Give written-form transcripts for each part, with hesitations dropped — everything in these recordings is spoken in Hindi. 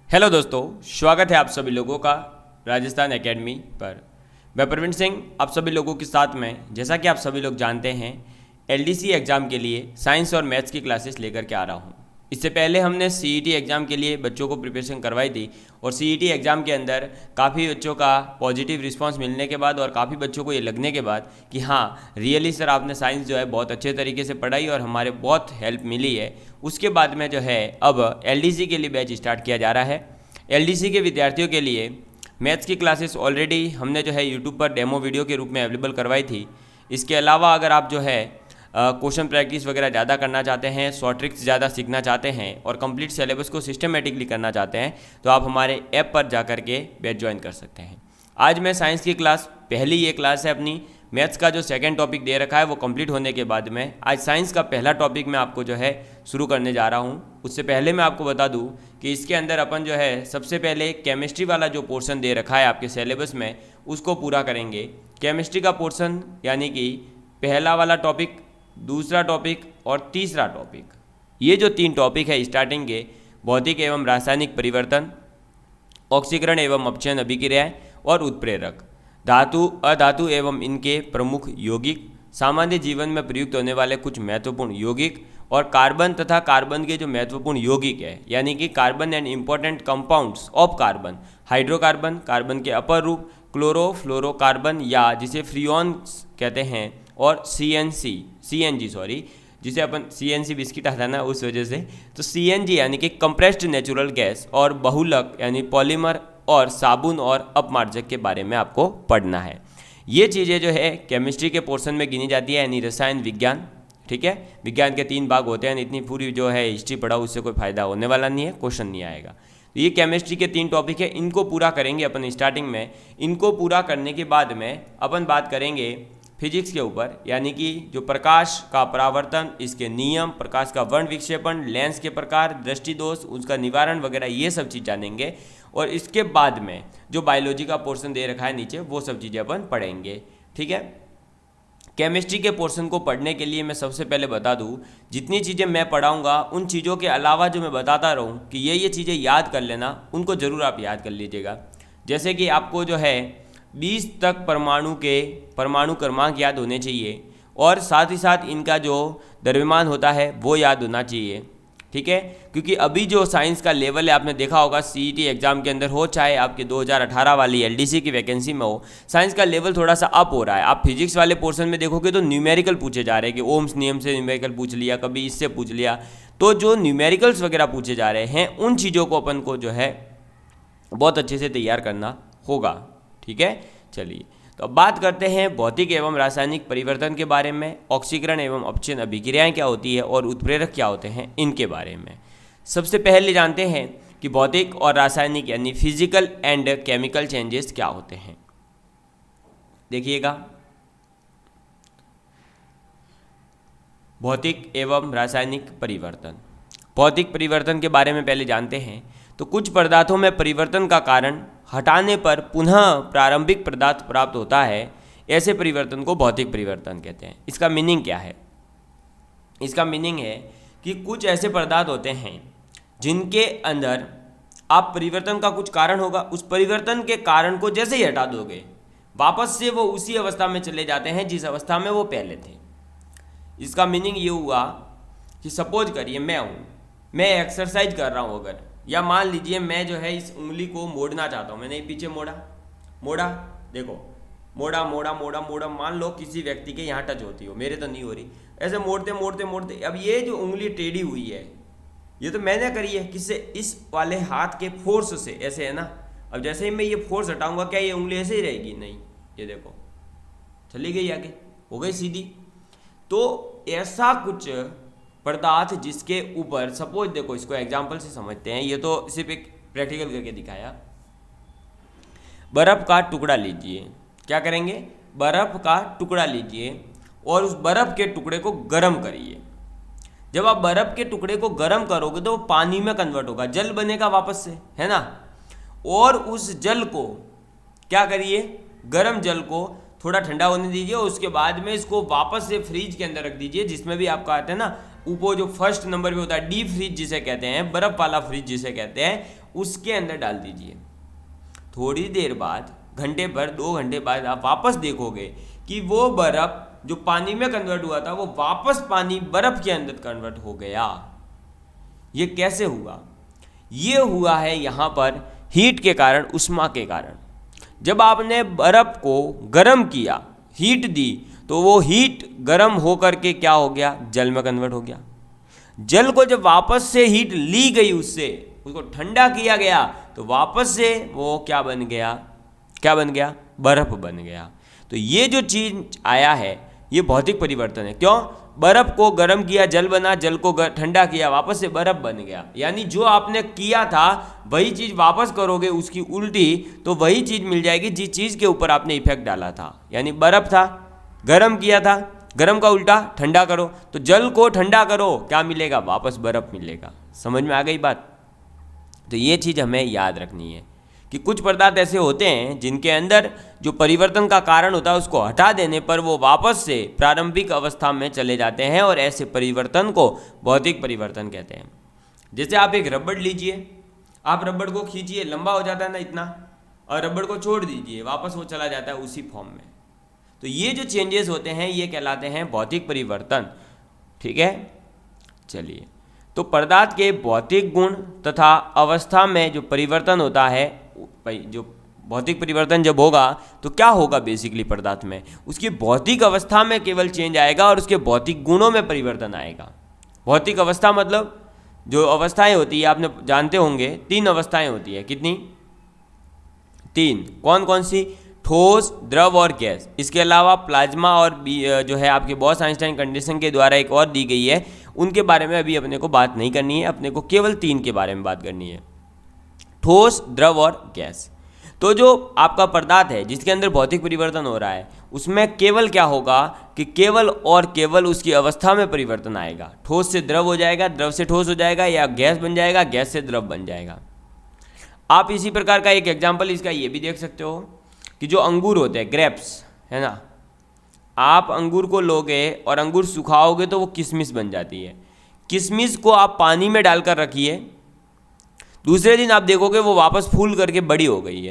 हेलो दोस्तों, स्वागत है आप सभी लोगों का राजस्थान एकेडमी पर। मैं प्रवीण सिंह आप सभी लोगों के साथ में, जैसा कि आप सभी लोग जानते हैं, एलडीसी एग्ज़ाम के लिए साइंस और मैथ्स की क्लासेस लेकर के आ रहा हूँ। इससे पहले हमने सीईटी एग्ज़ाम के लिए बच्चों को प्रिपरेशन करवाई थी और सीईटी एग्ज़ाम के अंदर काफ़ी बच्चों का पॉजिटिव रिस्पांस मिलने के बाद और काफ़ी बच्चों को ये लगने के बाद कि हाँ रियली सर आपने साइंस जो है बहुत अच्छे तरीके से पढ़ाई और हमारे बहुत हेल्प मिली है। उसके बाद में जो है अब एलडीसी के लिए बैच स्टार्ट किया जा रहा है। एलडीसी के विद्यार्थियों के लिए मैथ्स की क्लासेस ऑलरेडी हमने जो है यूट्यूब पर डेमो वीडियो के रूप में अवेलेबल करवाई थी। इसके अलावा अगर आप जो है क्वेश्चन प्रैक्टिस वगैरह ज़्यादा करना चाहते हैं, शॉर्ट ट्रिक्स ज़्यादा सीखना चाहते हैं और कंप्लीट सिलेबस को सिस्टमेटिकली करना चाहते हैं तो आप हमारे ऐप पर जा कर के बैच ज्वाइन कर सकते हैं। आज मैं साइंस की क्लास, पहली ये क्लास है अपनी। मैथ्स का जो सेकंड टॉपिक दे रखा है वो कंप्लीट होने के बाद में आज साइंस का पहला टॉपिक मैं आपको जो है शुरू करने जा रहा हूँ। उससे पहले मैं आपको बता दूँ कि इसके अंदर अपन जो है सबसे पहले केमिस्ट्री वाला जो पोर्शन दे रखा है आपके सिलेबस में उसको पूरा करेंगे। केमिस्ट्री का पोर्शन यानी कि पहला वाला टॉपिक, दूसरा टॉपिक और तीसरा टॉपिक, ये जो 3 टॉपिक है स्टार्टिंग के, भौतिक एवं रासायनिक परिवर्तन, ऑक्सीकरण एवं अपचयन अभिक्रियाएं और उत्प्रेरक, धातु अधातु एवं इनके प्रमुख यौगिक, सामान्य जीवन में प्रयुक्त होने वाले कुछ महत्वपूर्ण यौगिक और कार्बन तथा कार्बन के जो महत्वपूर्ण यौगिक है यानी कि carbon and important compounds of carbon, hydrocarbon, carbon के अपर रूप, क्लोरोफ्लोरोकार्बन या जिसे फ्रियोन्स कहते हैं, और सीएनजी जिसे अपन सीएनसी बिस्किट आता है ना उस वजह से, तो सीएनजी यानी कि कंप्रेस्ड नेचुरल गैस, और बहुलक यानी पॉलीमर और साबुन और अपमार्जक के बारे में आपको पढ़ना है। ये चीज़ें जो है केमिस्ट्री के पोर्शन में गिनी जाती है यानी रसायन विज्ञान। ठीक है, विज्ञान के 3 भाग होते हैं, इतनी पूरी जो है हिस्ट्री पढ़ाओ उससे कोई फायदा होने वाला नहीं है, क्वेश्चन नहीं आएगा। तो ये केमिस्ट्री के 3 टॉपिक है, इनको पूरा करेंगे अपन स्टार्टिंग में। इनको पूरा करने के बाद में अपन बात करेंगे फिजिक्स के ऊपर, यानी कि जो प्रकाश का परावर्तन, इसके नियम, प्रकाश का वर्ण विक्षेपण, लेंस के प्रकार, दृष्टि दोष, उसका निवारण वगैरह ये सब चीज़ जानेंगे। और इसके बाद में जो बायोलॉजी का पोर्शन दे रखा है नीचे वो सब चीज़ें अपन पढ़ेंगे। ठीक है, केमिस्ट्री के पोर्शन को पढ़ने के लिए मैं सबसे पहले बता दूं, जितनी चीज़ें मैं पढ़ाऊंगा उन चीज़ों के अलावा जो मैं बताता रहूं कि ये चीज़ें याद कर लेना, उनको ज़रूर आप याद कर लीजिएगा। जैसे कि आपको जो है 20 तक परमाणु क्रमांक याद होने चाहिए और साथ ही साथ इनका जो द्रव्यमान होता है वो याद होना चाहिए। ठीक है, क्योंकि अभी जो साइंस का लेवल है आपने देखा होगा सीईटी एग्जाम के अंदर हो, चाहे आपके 2018 वाली एलडीसी की वैकेंसी में हो, साइंस का लेवल थोड़ा सा अप हो रहा है। आप फिजिक्स वाले पोर्शन में देखोगे तो न्यूमेरिकल पूछे जा रहे हैं कि ओम्स नियम से न्यूमेरिकल पूछ लिया, कभी इससे पूछ लिया। तो जो न्यूमेरिकल्स वगैरह पूछे जा रहे हैं उन चीज़ों को अपन को जो है बहुत अच्छे से तैयार करना होगा। ठीक है, चलिए तो अब बात करते हैं भौतिक एवं रासायनिक परिवर्तन के बारे में, ऑक्सीकरण एवं अपचयन अभिक्रियाएं क्या होती है और उत्प्रेरक क्या होते हैं इनके बारे में। सबसे पहले जानते हैं कि भौतिक और रासायनिक यानी फिजिकल एंड केमिकल चेंजेस क्या होते हैं। देखिएगा, भौतिक एवं रासायनिक परिवर्तन। भौतिक परिवर्तन के बारे में पहले जानते हैं तो कुछ पदार्थों में परिवर्तन का कारण हटाने पर पुनः प्रारंभिक पदार्थ प्राप्त होता है, ऐसे परिवर्तन को भौतिक परिवर्तन कहते हैं। इसका मीनिंग क्या है? इसका मीनिंग है कि कुछ ऐसे पदार्थ होते हैं जिनके अंदर आप परिवर्तन का कुछ कारण होगा, उस परिवर्तन के कारण को जैसे ही हटा दोगे वापस से वो उसी अवस्था में चले जाते हैं जिस अवस्था में वो पहले थे। इसका मीनिंग ये हुआ कि सपोज करिए मैं एक्सरसाइज कर रहा हूँ अगर, या मान लीजिए मैं जो है इस उंगली को मोड़ना चाहता हूँ, मैंने पीछे मोड़ा, देखो मोड़ा, मान लो किसी व्यक्ति के यहाँ टच होती हो, मेरे तो नहीं हो रही, ऐसे मोड़ते अब ये जो उंगली टेढ़ी हुई है ये तो मैंने करी है, किससे? इस वाले हाथ के फोर्स से, ऐसे है ना। अब जैसे ही मैं ये फोर्स हटाऊंगा क्या ये उंगली ऐसे ही रहेगी? नहीं, ये देखो चली गई आगे, हो गई सीधी। तो ऐसा कुछ पदार्थ जिसके ऊपर, सपोज देखो इसको एग्जाम्पल से समझते हैं, ये तो सिर्फ एक प्रैक्टिकल करके दिखाया। बर्फ का टुकड़ा लीजिए, क्या करेंगे? बर्फ का टुकड़ा लीजिए और उस बर्फ के टुकड़े को गर्म करिए। जब आप बर्फ के टुकड़े को गर्म करोगे तो वो पानी में कन्वर्ट होगा, जल बनेगा वापस से, है ना। और उस जल को क्या करिए, गर्म जल को थोड़ा ठंडा होने दीजिए और उसके बाद में इसको वापस से फ्रीज के अंदर रख दीजिए, जिसमें भी आपका आता है ना ऊपर जो फर्स्ट नंबर पे होता है डीप फ्रीज जिसे कहते हैं, बर्फ वाला फ्रिज जिसे कहते हैं, उसके अंदर डाल दीजिए। थोड़ी देर बाद, घंटे भर 2 घंटे बाद आप वापस देखोगे कि वो बर्फ जो पानी में कन्वर्ट हुआ था वो वापस पानी बर्फ के अंदर कन्वर्ट हो गया। ये कैसे हुआ? ये हुआ है यहाँ पर हीट के कारण, उष्मा के कारण। जब आपने बर्फ को गर्म किया, हीट दी, तो वो हीट गर्म होकर के क्या हो गया? जल में कन्वर्ट हो गया। जल को जब वापस से हीट ली गई, उससे उसको ठंडा किया गया, तो वापस से वो क्या बन गया? क्या बन गया? बर्फ बन गया। तो ये जो चीज आया है ये भौतिक परिवर्तन है। क्यों? बर्फ को गर्म किया, जल बना, जल को ठंडा किया, वापस से बर्फ बन गया। यानी जो आपने किया था वही चीज़ वापस करोगे उसकी उल्टी, तो वही चीज़ मिल जाएगी जिस चीज़ के ऊपर आपने इफेक्ट डाला था। यानी बर्फ था, गर्म किया था, गर्म का उल्टा ठंडा करो, तो जल को ठंडा करो, क्या मिलेगा? वापस बर्फ मिलेगा। समझ में आ गई बात? तो ये चीज़ हमें याद रखनी है कि कुछ पदार्थ ऐसे होते हैं जिनके अंदर जो परिवर्तन का कारण होता है उसको हटा देने पर वो वापस से प्रारंभिक अवस्था में चले जाते हैं, और ऐसे परिवर्तन को भौतिक परिवर्तन कहते हैं। जैसे आप एक रबड़ लीजिए, आप रबड़ को खींचिए, लंबा हो जाता है ना इतना, और रबड़ को छोड़ दीजिए, वापस वो चला जाता है उसी फॉर्म में। तो ये जो चेंजेस होते हैं ये कहलाते हैं भौतिक परिवर्तन। ठीक है, चलिए। तो पदार्थ के भौतिक गुण तथा अवस्था में जो परिवर्तन होता है, जो भौतिक परिवर्तन जब होगा तो क्या होगा? बेसिकली पदार्थ में उसकी भौतिक अवस्था में केवल चेंज आएगा और उसके भौतिक गुणों में परिवर्तन आएगा। भौतिक अवस्था मतलब जो अवस्थाएं होती है, आपने जानते होंगे 3 अवस्थाएं होती है। कितनी? 3। कौन कौन सी? ठोस, द्रव और गैस। इसके अलावा प्लाज्मा और जो है आपके बॉस आइंस्टाइन कंडीशन के द्वारा एक और दी गई है, उनके बारे में अभी अपने को बात नहीं करनी है। अपने को केवल 3 के बारे में बात करनी है, ठोस, द्रव और गैस। तो जो आपका पदार्थ है जिसके अंदर भौतिक परिवर्तन हो रहा है उसमें केवल क्या होगा कि केवल और केवल उसकी अवस्था में परिवर्तन आएगा। ठोस से द्रव हो जाएगा, द्रव से ठोस हो जाएगा, या गैस बन जाएगा, गैस से द्रव बन जाएगा। आप इसी प्रकार का एक एग्जाम्पल इसका ये भी देख सकते हो कि जो अंगूर होते हैं, ग्रेप्स, है ना, आप अंगूर को लोगे और अंगूर सुखाओगे तो वो किशमिश बन जाती है। किशमिश को आप पानी में डालकर रखिए, दूसरे दिन आप देखोगे वो वापस फूल करके बड़ी हो गई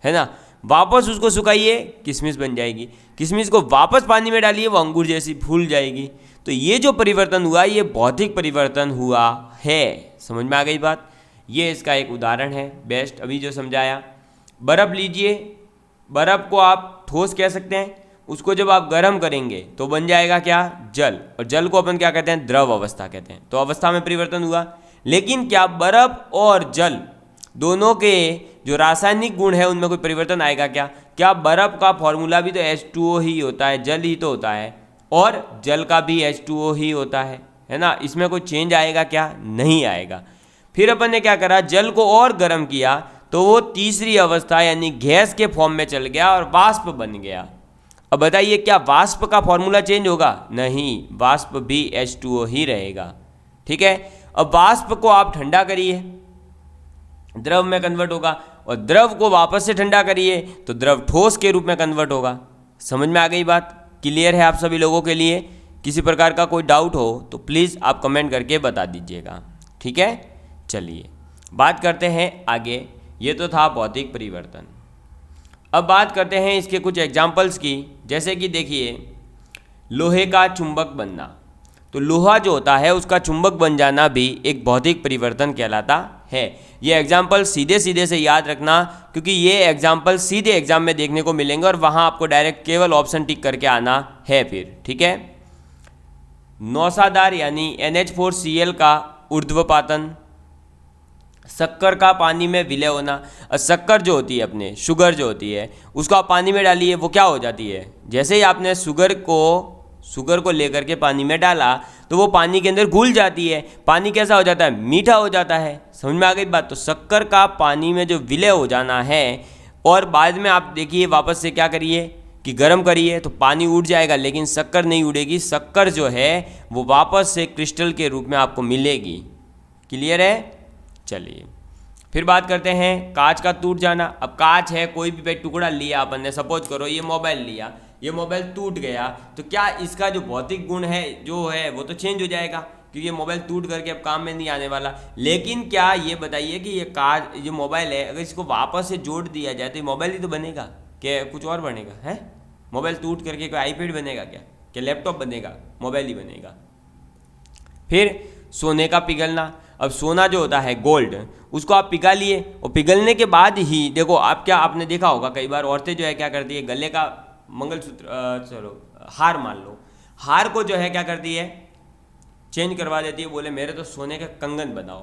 है ना। वापस उसको सुखाइए, किशमिश बन जाएगी। किशमिश को वापस पानी में डालिए, वो अंगूर जैसी फूल जाएगी। तो ये जो परिवर्तन हुआ ये भौतिक परिवर्तन हुआ है। समझ में आ गई बात? ये इसका एक उदाहरण है बेस्ट, अभी जो समझाया। बर्फ़ लीजिए, बर्फ़ को आप ठोस कह सकते हैं, उसको जब आप गर्म करेंगे तो बन जाएगा क्या? जल। और जल को अपन क्या कहते हैं? द्रव अवस्था कहते हैं। तो अवस्था में परिवर्तन हुआ। लेकिन क्या बर्फ और जल दोनों के जो रासायनिक गुण है उनमें कोई परिवर्तन आएगा क्या? क्या बर्फ का फॉर्मूला भी तो H2O ही होता है, जल ही तो होता है, और जल का भी H2O ही होता है ना। इसमें कोई चेंज आएगा क्या? नहीं आएगा। फिर अपन ने क्या करा? जल को और गर्म किया तो वो तीसरी अवस्था यानी गैस के फॉर्म में चल गया और वाष्प बन गया। अब बताइए क्या वाष्प का फॉर्मूला चेंज होगा? नहीं, वाष्प भी H2O ही रहेगा। ठीक है। अब वाष्प को आप ठंडा करिए, द्रव में कन्वर्ट होगा, और द्रव को वापस से ठंडा करिए तो द्रव ठोस के रूप में कन्वर्ट होगा। समझ में आ गई बात? क्लियर है आप सभी लोगों के लिए? किसी प्रकार का कोई डाउट हो तो प्लीज़ आप कमेंट करके बता दीजिएगा। ठीक है, चलिए बात करते हैं आगे। ये तो था भौतिक परिवर्तन। अब बात करते हैं इसके कुछ एग्जाम्पल्स की। जैसे कि देखिए, लोहे का चुंबक बनना। तो लोहा जो होता है उसका चुंबक बन जाना भी एक भौतिक परिवर्तन कहलाता है। ये एग्जाम्पल सीधे सीधे से याद रखना, क्योंकि ये एग्जाम्पल सीधे एग्जाम में देखने को मिलेंगे और वहाँ आपको डायरेक्ट केवल ऑप्शन टिक करके आना है फिर। ठीक है। नौसादार यानी NH4Cl का ऊर्ध्वपातन, शक्कर का पानी में विलय होना। और शक्कर जो होती है, अपने शुगर जो होती है, उसको आप पानी में डालिए, वो क्या हो जाती है? जैसे ही आपने शुगर को लेकर के पानी में डाला तो वो पानी के अंदर घुल जाती है। पानी कैसा हो जाता है? मीठा हो जाता है। समझ में आ गई बात? तो शक्कर का पानी में जो विलय हो जाना है, और बाद में आप देखिए वापस से क्या करिए कि गर्म करिए तो पानी उड़ जाएगा, लेकिन शक्कर नहीं उड़ेगी। शक्कर जो है वो वापस से क्रिस्टल के रूप में आपको मिलेगी। क्लियर है? चलिए फिर बात करते हैं कांच का टूट जाना। अब कांच है, कोई भी टुकड़ा लिया अपन ने, सपोज करो ये मोबाइल लिया, ये मोबाइल टूट गया, तो क्या इसका जो भौतिक गुण है जो है वो तो चेंज हो जाएगा। क्योंकि ये मोबाइल टूट करके अब काम में नहीं आने वाला। लेकिन क्या ये बताइए कि ये मोबाइल है, अगर इसको वापस से जोड़ दिया जाए तो ये मोबाइल ही तो बनेगा, क्या कुछ और बनेगा है? मोबाइल टूट करके कोई आईपैड बनेगा क्या लैपटॉप बनेगा? मोबाइल ही बनेगा। फिर सोने का पिघलना। अब सोना जो होता है गोल्ड, उसको आप पिघला लिए और पिघलने के बाद ही देखो आप क्या आपने देखा होगा कई बार औरतें जो है क्या करती है, गले का मंगलसूत्र चलो हार मान लो, हार को जो है क्या करती है चेंज करवा देती है, बोले मेरे तो सोने का कंगन बनाओ।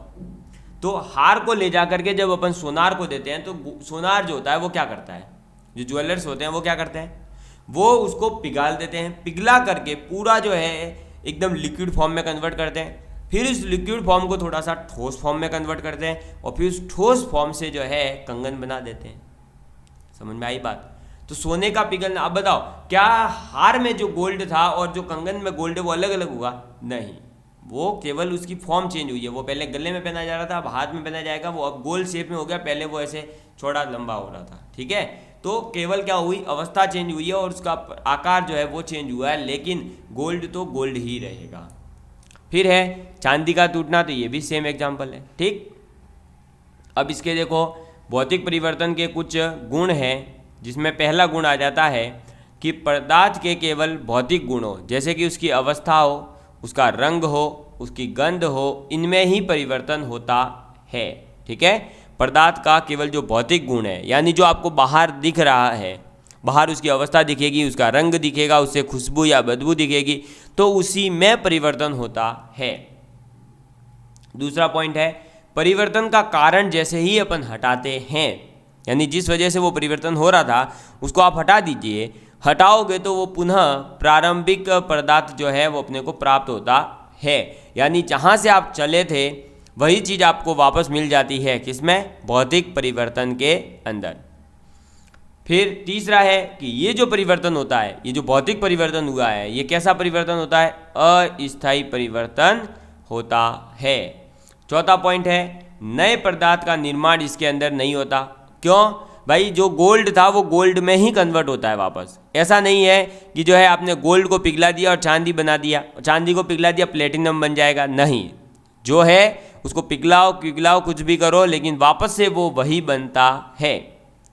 तो हार को ले जा करके जब अपन सोनार को देते हैं तो सोनार जो होता है वो क्या करता है, जो ज्वेलर्स होते हैं वो क्या करते हैं, वो उसको पिघाल देते हैं, पिघला करके पूरा जो है एकदम लिक्विड फॉर्म में कन्वर्ट करते हैं। फिर इस लिक्विड फॉर्म को थोड़ा सा ठोस फॉर्म में कन्वर्ट करते हैं और फिर उस ठोस फॉर्म से जो है कंगन बना देते हैं। समझ में आई बात? तो सोने का पिघलना। अब बताओ क्या हार में जो गोल्ड था और जो कंगन में गोल्ड है वो अलग अलग हुआ? नहीं, वो केवल उसकी फॉर्म चेंज हुई है। वो पहले गले में पहना जा रहा था, अब हाथ में पहना जाएगा, वो अब गोल शेप में हो गया, पहले वो ऐसे छोटा लंबा हो रहा था। ठीक है, तो केवल क्या हुई, अवस्था चेंज हुई है और उसका आकार जो है वो चेंज हुआ है, लेकिन गोल्ड तो गोल्ड ही रहेगा। फिर है चांदी का टूटना, तो ये भी सेम एग्जाम्पल है। ठीक, अब इसके देखो भौतिक परिवर्तन के कुछ गुण हैं, जिसमें पहला गुण आ जाता है कि पदार्थ के केवल भौतिक गुण हो, जैसे कि उसकी अवस्था हो, उसका रंग हो, उसकी गंध हो, इनमें ही परिवर्तन होता है। ठीक है, पदार्थ का केवल जो भौतिक गुण है, यानी जो आपको बाहर दिख रहा है, बाहर उसकी अवस्था दिखेगी, उसका रंग दिखेगा, उससे खुशबू या बदबू दिखेगी, तो उसी में परिवर्तन होता है। दूसरा पॉइंट है परिवर्तन का कारण जैसे ही अपन हटाते हैं, यानी जिस वजह से वो परिवर्तन हो रहा था उसको आप हटा दीजिए, हटाओगे तो वो पुनः प्रारंभिक पदार्थ जो है वो अपने को प्राप्त होता है, यानी जहाँ से आप चले थे वही चीज़ आपको वापस मिल जाती है। किसमें? भौतिक परिवर्तन के अंदर। फिर तीसरा है कि ये जो परिवर्तन होता है, ये जो भौतिक परिवर्तन हुआ है, ये कैसा परिवर्तन होता है? अस्थायी परिवर्तन होता है। चौथा पॉइंट है नए पदार्थ का निर्माण इसके अंदर नहीं होता। क्यों भाई? जो गोल्ड था वो गोल्ड में ही कन्वर्ट होता है वापस। ऐसा नहीं है कि जो है आपने गोल्ड को पिघला दिया और चांदी बना दिया, चांदी को पिघला दिया प्लेटिनम बन जाएगा, नहीं। जो है उसको पिघलाओ कुछ भी करो, लेकिन वापस से वो वही बनता है।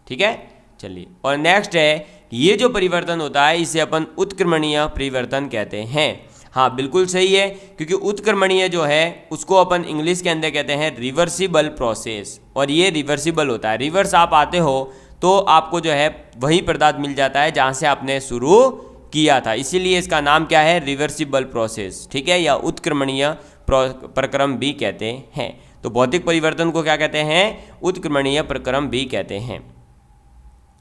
ठीक है, चलिए। और नेक्स्ट है ये जो परिवर्तन होता है इसे अपन उत्क्रमणीय परिवर्तन कहते हैं। हाँ बिल्कुल सही है, क्योंकि उत्क्रमणीय जो है उसको अपन इंग्लिश के अंदर कहते हैं रिवर्सिबल प्रोसेस, और ये रिवर्सिबल होता है। रिवर्स आप आते हो तो आपको जो है वही पदार्थ मिल जाता है जहाँ से आपने शुरू किया था, इसीलिए इसका नाम क्या है? Reversible process. ठीक है, या उत्क्रमणीय प्रक्रम भी कहते हैं। तो भौतिक परिवर्तन को क्या कहते हैं? उत्क्रमणीय प्रक्रम भी कहते हैं।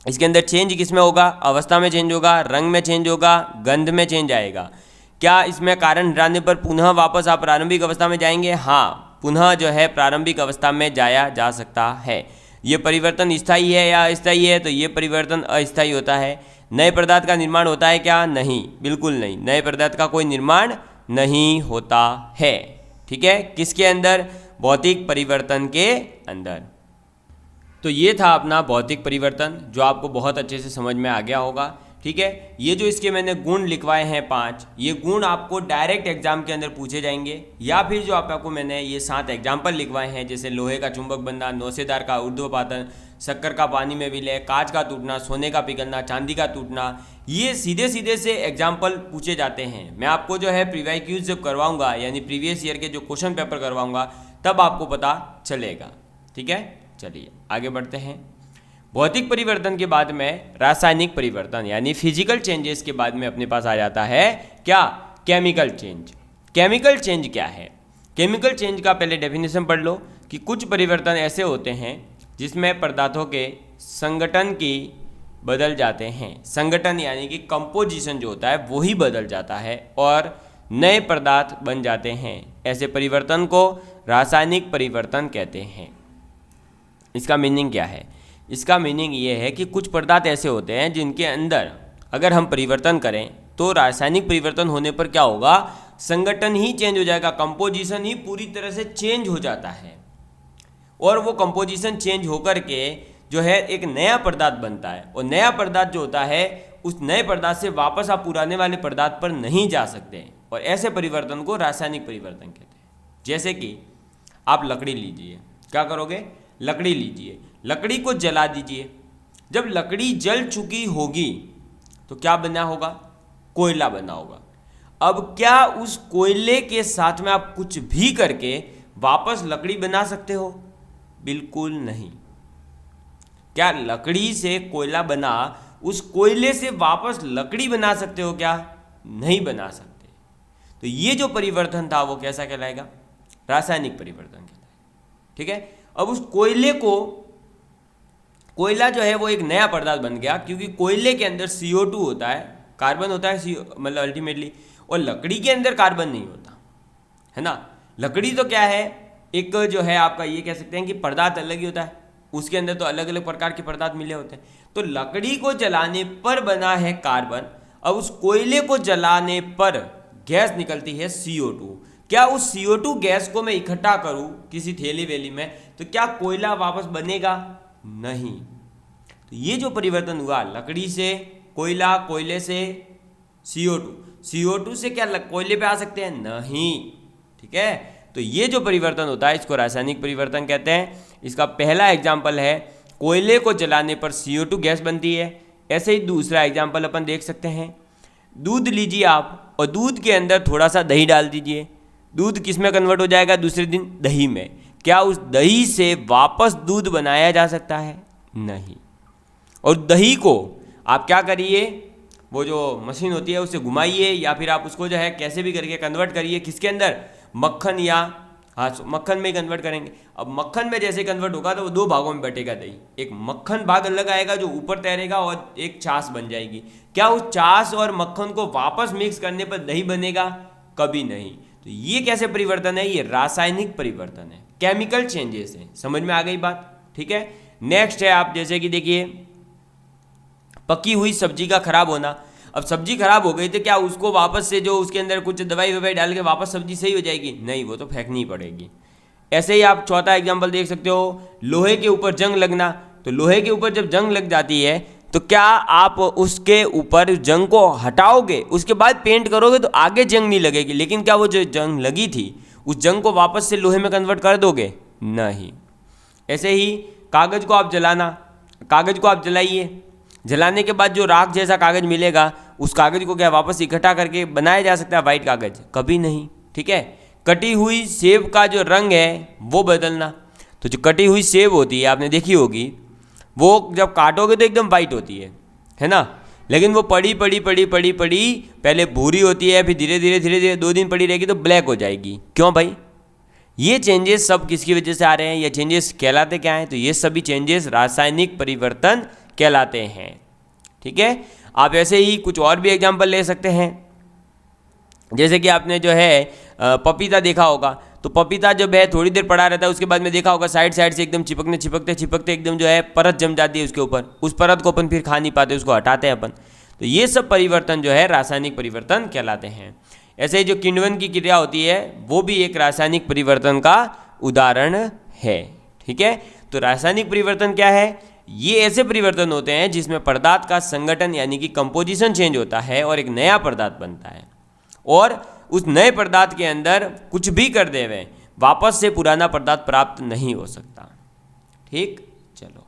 इसके अंदर चेंज किस में होगा? अवस्था में चेंज होगा, रंग में चेंज होगा, गंध में चेंज आएगा। क्या इसमें कारण हटाने पर पुनः वापस आप प्रारंभिक अवस्था में जाएंगे? हाँ, पुनः जो है प्रारंभिक अवस्था में जाया जा सकता है। ये परिवर्तन स्थायी है या अस्थायी है? तो ये परिवर्तन अस्थायी होता है। नए पदार्थ का निर्माण होता है क्या? नहीं, बिल्कुल नहीं, नए पदार्थ का कोई निर्माण नहीं होता है। ठीक है, किसके अंदर? भौतिक परिवर्तन के अंदर। तो ये था अपना भौतिक परिवर्तन, जो आपको बहुत अच्छे से समझ में आ गया होगा। ठीक है, ये जो इसके मैंने गुण लिखवाए हैं 5, ये गुण आपको डायरेक्ट एग्जाम के अंदर पूछे जाएंगे, या फिर जो आपको मैंने ये 7 एग्जाम्पल लिखवाए हैं, जैसे लोहे का चुंबक बनना, नौसेदार का ऊर्ध्वपातन, शक्कर का पानी में विलय, कांच का टूटना, सोने का पिघलना, चांदी का टूटना, ये सीधे सीधे से एग्जाम्पल पूछे जाते हैं। मैं आपको जो है प्रीवियस क्यूज जब करवाऊंगा, यानी प्रीवियस ईयर के जो क्वेश्चन पेपर करवाऊंगा, तब आपको पता चलेगा। ठीक है, चलिए आगे बढ़ते हैं। भौतिक परिवर्तन के बाद में रासायनिक परिवर्तन यानी फिजिकल चेंजेस के बाद में अपने पास आ जाता है क्या? Chemical change. केमिकल चेंज क्या है? केमिकल चेंज का पहले डेफिनेशन पढ़ लो कि कुछ परिवर्तन ऐसे होते हैं जिसमें पदार्थों के संगठन की बदल जाते हैं। संगठन यानी कि कंपोजिशन जो होता है वो ही बदल जाता है और नए पदार्थ बन जाते हैं। ऐसे परिवर्तन को रासायनिक परिवर्तन कहते हैं। इसका मीनिंग क्या है? इसका मीनिंग ये है कि कुछ पदार्थ ऐसे होते हैं जिनके अंदर अगर हम परिवर्तन करें तो रासायनिक परिवर्तन होने पर क्या होगा? संगठन ही चेंज हो जाएगा, कंपोजिशन ही पूरी तरह से चेंज हो जाता है, और वो कंपोजिशन चेंज होकर के जो है एक नया पदार्थ बनता है। और नया पदार्थ जो होता है उस नए पदार्थ से वापस आप पुराने वाले पदार्थ पर नहीं जा सकते। और ऐसे परिवर्तन को रासायनिक परिवर्तन कहते हैं। जैसे कि आप लकड़ी लीजिए, क्या करोगे, लकड़ी लीजिए, लकड़ी को जला दीजिए, जब लकड़ी जल चुकी होगी तो क्या बना होगा, कोयला बना होगा। अब क्या उस कोयले के साथ में आप कुछ भी करके वापस लकड़ी बना सकते हो? बिल्कुल नहीं। क्या लकड़ी से कोयला बना, उस कोयले से वापस लकड़ी बना सकते हो क्या? नहीं बना सकते। तो ये जो परिवर्तन था वो कैसा कहलाएगा, रासायनिक परिवर्तन कहलाएगा। ठीक है, अब उस कोयले को, कोयला जो है वो एक नया पदार्थ बन गया, क्योंकि कोयले के अंदर CO2 होता है, कार्बन होता है, मतलब अल्टीमेटली, और लकड़ी के अंदर कार्बन नहीं होता है ना। लकड़ी तो क्या है, एक जो है आपका ये कह सकते हैं कि पदार्थ अलग ही होता है, उसके अंदर तो अलग अलग प्रकार के पदार्थ मिले होते हैं। तो लकड़ी को जलाने पर बना है कार्बन, अब उस कोयले को जलाने पर गैस निकलती है CO2। क्या उस CO2 गैस को मैं इकट्ठा करूं किसी थैली वेली में, तो क्या कोयला वापस बनेगा? नहीं। तो ये जो परिवर्तन हुआ, लकड़ी से कोयला, कोयले से CO2 से क्या कोयले पे आ सकते हैं? नहीं। ठीक है, तो ये जो परिवर्तन होता है इसको रासायनिक परिवर्तन कहते हैं। इसका पहला एग्जाम्पल है कोयले को जलाने पर CO2 गैस बनती है। ऐसे ही दूसरा एग्जाम्पल अपन देख सकते हैं, दूध लीजिए आप और दूध के अंदर थोड़ा सा दही डाल दीजिए, दूध किस में कन्वर्ट हो जाएगा दूसरे दिन? दही में। क्या उस दही से वापस दूध बनाया जा सकता है? नहीं। और दही को आप क्या करिए, वो जो मशीन होती है उससे घुमाइए, या फिर आप उसको जो है कैसे भी करके कन्वर्ट करिए, किसके अंदर? मक्खन, या हाँ मक्खन में कन्वर्ट करेंगे। अब मक्खन में जैसे कन्वर्ट होगा तो वो दो भागों में बटेगा दही, एक मक्खन भाग अलग आएगा जो ऊपर तैरेगा और एक छाछ बन जाएगी। क्या उस छाछ और मक्खन को वापस मिक्स करने पर दही बनेगा? कभी नहीं। तो ये कैसे परिवर्तन है? ये रासायनिक परिवर्तन है, केमिकल चेंजेस है। समझ में आ गई बात? ठीक है, नेक्स्ट है आप जैसे कि देखिए पकी हुई सब्जी का खराब होना। अब सब्जी खराब हो गई तो क्या उसको वापस से जो उसके अंदर कुछ दवाई ववाई डाल के वापस सब्जी सही हो जाएगी? नहीं, वो तो फेंकनी पड़ेगी। ऐसे ही आप चौथा एग्जांपल देख सकते हो, लोहे के ऊपर जंग लगना। तो लोहे के ऊपर जब जंग लग जाती है तो क्या आप उसके ऊपर जंग को हटाओगे, उसके बाद पेंट करोगे तो आगे जंग नहीं लगेगी, लेकिन क्या वो जो जंग लगी थी उस जंग को वापस से लोहे में कन्वर्ट कर दोगे? नहीं। ऐसे ही कागज़ को आप जलाना, कागज़ को आप जलाइए, जलाने के बाद जो राख जैसा कागज़ मिलेगा उस कागज़ को क्या वापस इकट्ठा करके बनाया जा सकता है वाइट कागज़? कभी नहीं। ठीक है, कटी हुई सेब का जो रंग है वो बदलना। तो जो कटी हुई सेब होती है आपने देखी होगी, वो जब काटोगे तो एकदम वाइट होती है ना, लेकिन वो पड़ी पहले भूरी होती है, फिर धीरे धीरे 2 दिन पड़ी रहेगी तो ब्लैक हो जाएगी। क्यों भाई? ये चेंजेस सब किसकी वजह से आ रहे हैं? ये चेंजेस कहलाते क्या हैं? तो ये सभी चेंजेस रासायनिक परिवर्तन कहलाते हैं। ठीक है, आप ऐसे ही कुछ और भी एग्जाम्पल ले सकते हैं। जैसे कि आपने जो है पपीता देखा होगा, तो पपीता जब है थोड़ी देर पड़ा रहता है, उसके बाद में देखा होगा साइड से एकदम चिपकते एकदम जो है परत जम जाती है उसके ऊपर, उस परत को अपन फिर खा नहीं पाते, उसको हटाते हैं अपन। तो ये सब परिवर्तन जो है रासायनिक परिवर्तन कहलाते हैं। ऐसे ही जो किण्वन की क्रिया होती है वो भी एक रासायनिक परिवर्तन का उदाहरण है। ठीक है, तो रासायनिक परिवर्तन क्या है? ये ऐसे परिवर्तन होते हैं जिसमें पदार्थ का संगठन यानी कि कंपोजिशन चेंज होता है और एक नया पदार्थ बनता है, और उस नए पदार्थ के अंदर कुछ भी कर देवे वापस से पुराना पदार्थ प्राप्त नहीं हो सकता। ठीक, चलो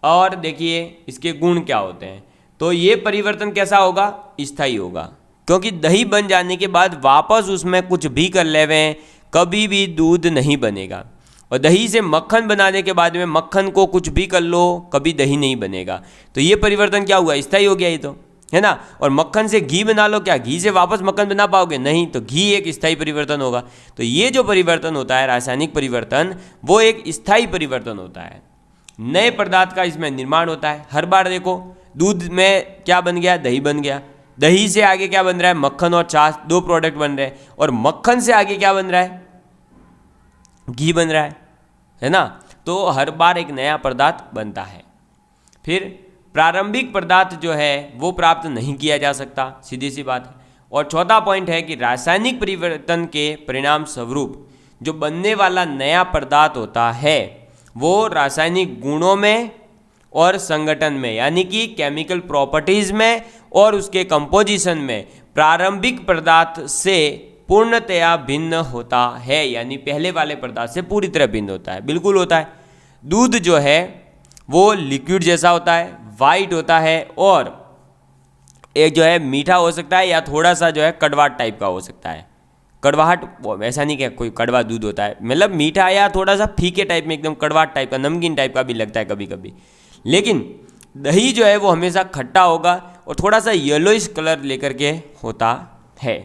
और देखिए इसके गुण क्या होते हैं। तो ये परिवर्तन कैसा होगा? स्थायी होगा, क्योंकि दही बन जाने के बाद वापस उसमें कुछ भी कर लेवे कभी भी दूध नहीं बनेगा, और दही से मक्खन बनाने के बाद में मक्खन को कुछ भी कर लो कभी दही नहीं बनेगा। तो ये परिवर्तन क्या हुआ? स्थायी हो गया ये तो, है ना। और मक्खन से घी बना लो, क्या घी से वापस मक्खन बना पाओगे? नहीं। तो घी एक स्थायी परिवर्तन होगा। तो ये जो परिवर्तन होता है रासायनिक परिवर्तन, वो एक स्थायी परिवर्तन होता है। नए पदार्थ का इसमें निर्माण होता है। हर बार देखो दूध में क्या बन गया? दही बन गया। दही से आगे क्या बन रहा है? मक्खन और छाछ, 2 प्रोडक्ट बन रहे हैं। और मक्खन से आगे क्या बन रहा है? घी बन रहा है ना। तो हर बार एक नया पदार्थ बनता है। फिर प्रारंभिक पदार्थ जो है वो प्राप्त नहीं किया जा सकता, सीधी सी बात है। और चौथा पॉइंट है कि रासायनिक परिवर्तन के परिणाम स्वरूप जो बनने वाला नया पदार्थ होता है वो रासायनिक गुणों में और संगठन में, यानी कि केमिकल प्रॉपर्टीज में और उसके कंपोजिशन में प्रारंभिक पदार्थ से पूर्णतया भिन्न होता है, यानी पहले वाले पदार्थ से पूरी तरह भिन्न होता है, बिल्कुल होता है। दूध जो है वो लिक्विड जैसा होता है, वाइट होता है और एक जो है मीठा हो सकता है या थोड़ा सा जो है कड़वाहट टाइप का हो सकता है। कड़वाहट ऐसा नहीं कि कोई कड़वा दूध होता है, मतलब मीठा या थोड़ा सा फीके टाइप में, एकदम कड़वाहट टाइप का, नमकीन टाइप का भी लगता है कभी कभी। लेकिन दही जो है वो हमेशा खट्टा होगा और थोड़ा सा येलोइश कलर लेकर के होता है।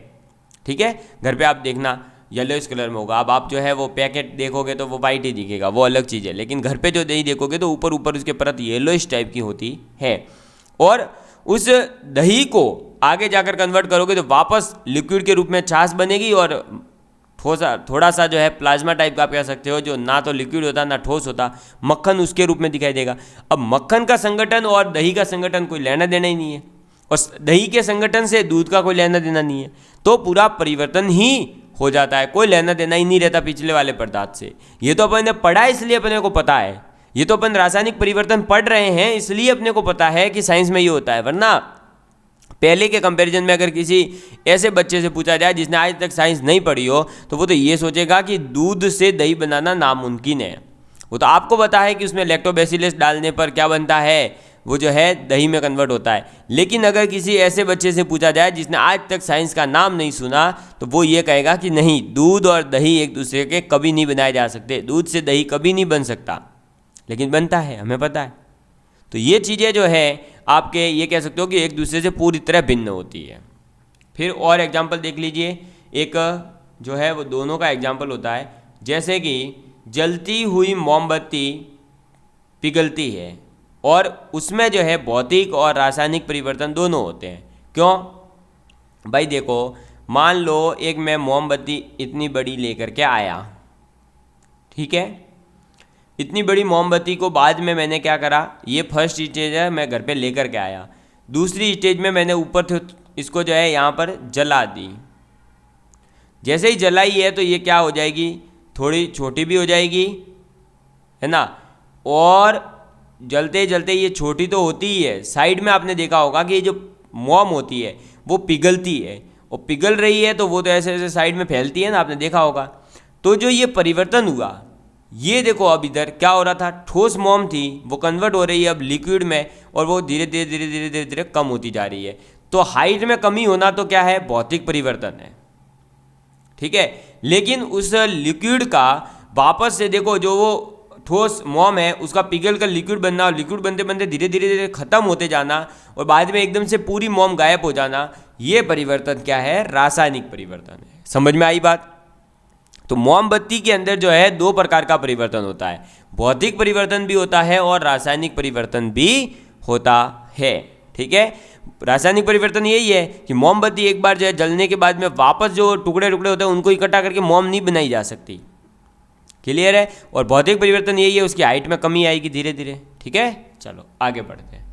ठीक है, घर पे आप देखना येलोइश कलर में होगा। अब आप जो है वो पैकेट देखोगे तो वो वाइट ही दिखेगा, वो अलग चीज़ है। लेकिन घर पे जो दही देखोगे तो ऊपर ऊपर उसके परत येलोइश टाइप की होती है। और उस दही को आगे जाकर कन्वर्ट करोगे तो वापस लिक्विड के रूप में छाछ बनेगी और थोड़ा सा जो है प्लाज्मा टाइप का आप कह सकते हो, जो ना तो लिक्विड होता ना ठोस होता, मक्खन उसके रूप में दिखाई देगा। अब मक्खन का संगठन और दही का संगठन कोई लेना देना ही नहीं है, और दही के संगठन से दूध का कोई लेना देना नहीं है, तो पूरा परिवर्तन ही हो जाता है, कोई लेना देना ही नहीं रहता पिछले वाले पदार्थ से। ये तो अपन ने पढ़ा है इसलिए अपने को पता है, ये तो अपन रासायनिक परिवर्तन पढ़ रहे हैं इसलिए अपने को पता है कि साइंस में ये होता है। वरना पहले के कंपैरिजन में अगर किसी ऐसे बच्चे से पूछा जाए जिसने आज तक साइंस नहीं पढ़ी हो तो वो तो ये सोचेगा कि दूध से दही बनाना नामुमकिन है। वो तो आपको पता है कि उसमें लैक्टोबैसिलस डालने पर क्या बनता है, वो जो है दही में कन्वर्ट होता है। लेकिन अगर किसी ऐसे बच्चे से पूछा जाए जिसने आज तक साइंस का नाम नहीं सुना तो वो ये कहेगा कि नहीं, दूध और दही एक दूसरे के कभी नहीं बनाए जा सकते, दूध से दही कभी नहीं बन सकता, लेकिन बनता है, हमें पता है। तो ये चीज़ें जो है आपके ये कह सकते हो कि एक दूसरे से पूरी तरह भिन्न होती है। फिर और एग्जाम्पल देख लीजिए, एक जो है वो दोनों का एग्जाम्पल होता है, जैसे कि जलती हुई मोमबत्ती पिघलती है और उसमें जो है भौतिक और रासायनिक परिवर्तन दोनों होते हैं। क्यों भाई, देखो मान लो एक मैं मोमबत्ती इतनी बड़ी लेकर के आया, ठीक है, इतनी बड़ी मोमबत्ती को बाद में मैंने क्या करा, ये फर्स्ट स्टेज है, मैं घर पे लेकर के आया। दूसरी स्टेज में मैंने ऊपर से इसको जो है यहाँ पर जला दी। जैसे ही जलाई है तो ये क्या हो जाएगी, थोड़ी छोटी भी हो जाएगी, है ना, और जलते जलते ये छोटी तो होती ही है, साइड में आपने देखा होगा कि ये जो मोम होती है वो पिघलती है, और पिघल रही है तो वो तो ऐसे ऐसे साइड में फैलती है ना, आपने देखा होगा। तो जो ये परिवर्तन हुआ, ये देखो अब इधर क्या हो रहा था, ठोस मोम थी वो कन्वर्ट हो रही है अब लिक्विड में, और वो धीरे धीरे धीरे धीरे धीरे धीरे कम होती जा रही है। तो हाइट में कमी होना तो क्या है, भौतिक परिवर्तन है, ठीक है। लेकिन उस लिक्विड का वापस से देखो, जो वो ठोस मोम है उसका पिघल कर लिक्विड बनना, और लिक्विड बनते बनते धीरे धीरे धीरे खत्म होते जाना, और बाद में एकदम से पूरी मोम गायब हो जाना, ये परिवर्तन क्या है, रासायनिक परिवर्तन है। समझ में आई बात। तो मोमबत्ती के अंदर जो है दो प्रकार का परिवर्तन होता है, भौतिक परिवर्तन भी होता है और रासायनिक परिवर्तन भी होता है, ठीक है। रासायनिक परिवर्तन यही है कि मोमबत्ती एक बार जो है जलने के बाद में वापस जो टुकड़े टुकड़े होते हैं उनको इकट्ठा करके मोम नहीं बनाई जा सकती, क्लियर है। और भौतिक परिवर्तन यही है, उसकी हाइट में कमी आएगी धीरे धीरे, ठीक है। चलो आगे बढ़ते हैं।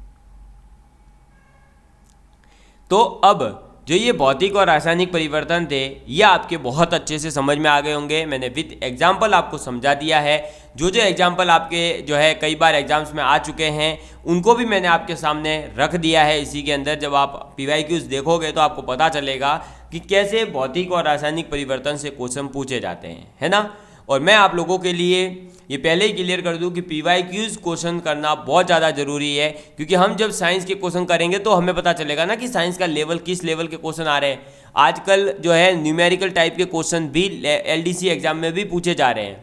तो अब जो ये भौतिक और रासायनिक परिवर्तन थे ये आपके बहुत अच्छे से समझ में आ गए होंगे। मैंने विद एग्जाम्पल आपको समझा दिया है। जो जो एग्जाम्पल आपके जो है कई बार एग्जाम्स में आ चुके हैं उनको भी मैंने आपके सामने रख दिया है इसी के अंदर। जब आप PYQs देखोगे तो आपको पता चलेगा कि कैसे भौतिक और रासायनिक परिवर्तन से क्वेश्चन पूछे जाते हैं, है ना। और मैं आप लोगों के लिए ये पहले ही क्लियर कर दूं कि PYQs क्वेश्चन करना बहुत ज़्यादा ज़रूरी है, क्योंकि हम जब साइंस के क्वेश्चन करेंगे तो हमें पता चलेगा ना कि साइंस का लेवल किस लेवल के क्वेश्चन आ रहे हैं। आजकल जो है न्यूमेरिकल टाइप के क्वेश्चन भी LDC एग्जाम में भी पूछे जा रहे हैं।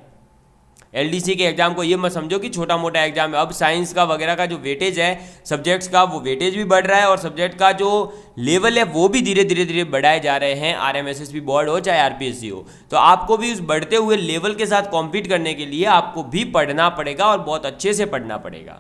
LDC के एग्जाम को ये मत समझो कि छोटा मोटा एग्जाम है। अब साइंस का वगैरह का जो वेटेज है सब्जेक्ट्स का, वो वेटेज भी बढ़ रहा है और सब्जेक्ट का जो लेवल है वो भी धीरे धीरे धीरे बढ़ाए जा रहे हैं। RMSSB बोर्ड हो चाहे RPSC हो, तो आपको भी उस बढ़ते हुए लेवल के साथ कॉम्पीट करने के लिए आपको भी पढ़ना पड़ेगा और बहुत अच्छे से पढ़ना पड़ेगा।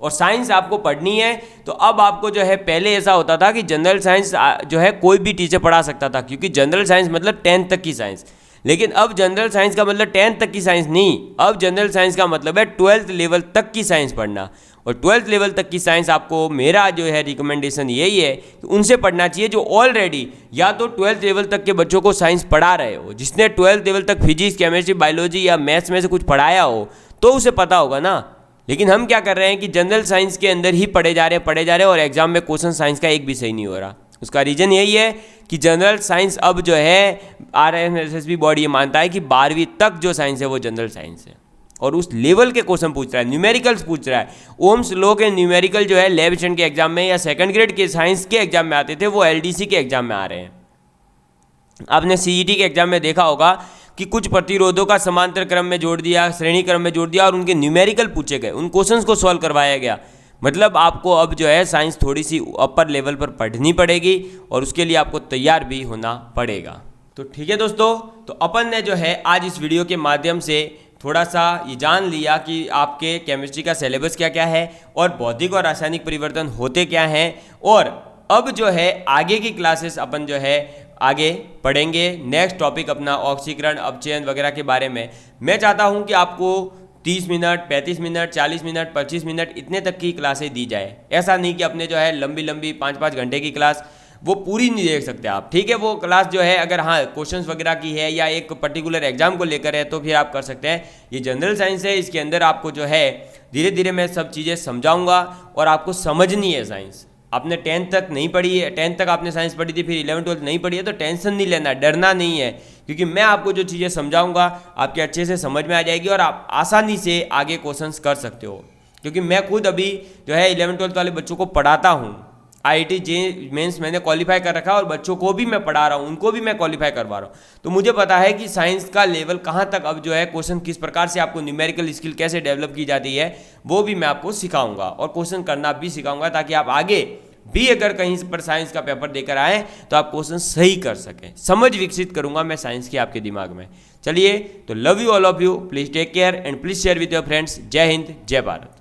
और साइंस आपको पढ़नी है तो अब आपको जो है, पहले ऐसा होता था कि जनरल साइंस जो है कोई भी टीचर पढ़ा सकता था, क्योंकि जनरल साइंस मतलब 10th तक की साइंस। लेकिन अब जनरल साइंस का मतलब 10th तक की साइंस नहीं, अब जनरल साइंस का मतलब है 12th लेवल तक की साइंस पढ़ना। और 12th लेवल तक की साइंस आपको मेरा जो है रिकमेंडेशन यही है कि उनसे पढ़ना चाहिए जो ऑलरेडी या तो 12th लेवल तक के बच्चों को साइंस पढ़ा रहे हो। जिसने 12th लेवल तक फिजिक्स, केमिस्ट्री, बायोलॉजी या मैथ्स में से कुछ पढ़ाया हो तो उसे पता होगा ना। लेकिन हम क्या कर रहे हैं कि जनरल साइंस के अंदर ही पढ़े जा रहे हैं और एग्जाम में क्वेश्चन साइंस का एक भी सही नहीं हो रहा। उसका रीज़न यही है कि जनरल साइंस अब जो है RMSSB बॉडी ये मानता है कि 12वीं तक जो साइंस है वो जनरल साइंस है और उस लेवल के क्वेश्चन पूछ रहा है, न्यूमेरिकल्स पूछ रहा है। ओम्स लॉ के न्यूमेरिकल जो है लैब स्टूडेंट के एग्जाम में या सेकंड ग्रेड के साइंस के एग्जाम में आते थे, वो LDC के एग्जाम में आ रहे हैं। आपने CET के एग्जाम में देखा होगा कि कुछ प्रतिरोधों का समांतर क्रम में जोड़ दिया, श्रेणी क्रम में जोड़ दिया और उनके न्यूमेरिकल पूछे गए, उन क्वेश्चंस को सॉल्व करवाया गया। मतलब आपको अब जो है साइंस थोड़ी सी अपर लेवल पर पढ़नी पड़ेगी और उसके लिए आपको तैयार भी होना पड़ेगा। तो ठीक है दोस्तों, तो अपन ने जो है आज इस वीडियो के माध्यम से थोड़ा सा ये जान लिया कि आपके केमिस्ट्री का सिलेबस क्या क्या है और भौतिक और रासायनिक परिवर्तन होते क्या हैं, और अब जो है आगे की क्लासेस अपन जो है आगे पढ़ेंगे। नेक्स्ट टॉपिक अपना ऑक्सीकरण, अपचयन वगैरह के बारे में। मैं चाहता हूं कि आपको 30 मिनट, 35 मिनट, 40 मिनट, 25 मिनट इतने तक की क्लासें दी जाए। ऐसा नहीं कि अपने जो है लंबी लंबी 5-5 घंटे की क्लास वो पूरी नहीं देख सकते आप। ठीक है, वो क्लास जो है अगर हाँ क्वेश्चंस वगैरह की है या एक पर्टिकुलर एग्जाम को लेकर है तो फिर आप कर सकते हैं। ये जनरल साइंस है, इसके अंदर आपको जो है धीरे धीरे मैं सब चीज़ें समझाऊंगा और आपको समझनी है साइंस। आपने 10th तक नहीं पढ़ी है, 10th तक आपने साइंस पढ़ी थी, फिर 11th 12th नहीं पढ़ी है तो टेंशन नहीं लेना, डरना नहीं है, क्योंकि मैं आपको जो चीज़ें समझाऊंगा आपके अच्छे से समझ में आ जाएगी और आप आसानी से आगे क्वेश्चंस कर सकते हो। क्योंकि मैं खुद अभी जो है 11th 12th वाले बच्चों को पढ़ाता हूँ। IIT JEE मेंस मैंने क्वालिफाई कर रखा है और बच्चों को भी मैं पढ़ा रहा हूँ, उनको भी मैं क्वालिफाई करवा रहा हूँ। तो मुझे पता है कि साइंस का लेवल कहाँ तक अब जो है क्वेश्चन किस प्रकार से आपको न्यूमेरिकल स्किल कैसे डेवलप की जाती है वो भी मैं आपको सिखाऊंगा और क्वेश्चन करना भी सिखाऊंगा, ताकि आप आगे भी अगर कहीं पर साइंस का पेपर देकर आए तो आप क्वेश्चन सही कर सकें। समझ विकसित करूंगा मैं साइंस की आपके दिमाग में। चलिए, तो love you all of you, please take care and please share with your friends. जय हिंद, जय भारत।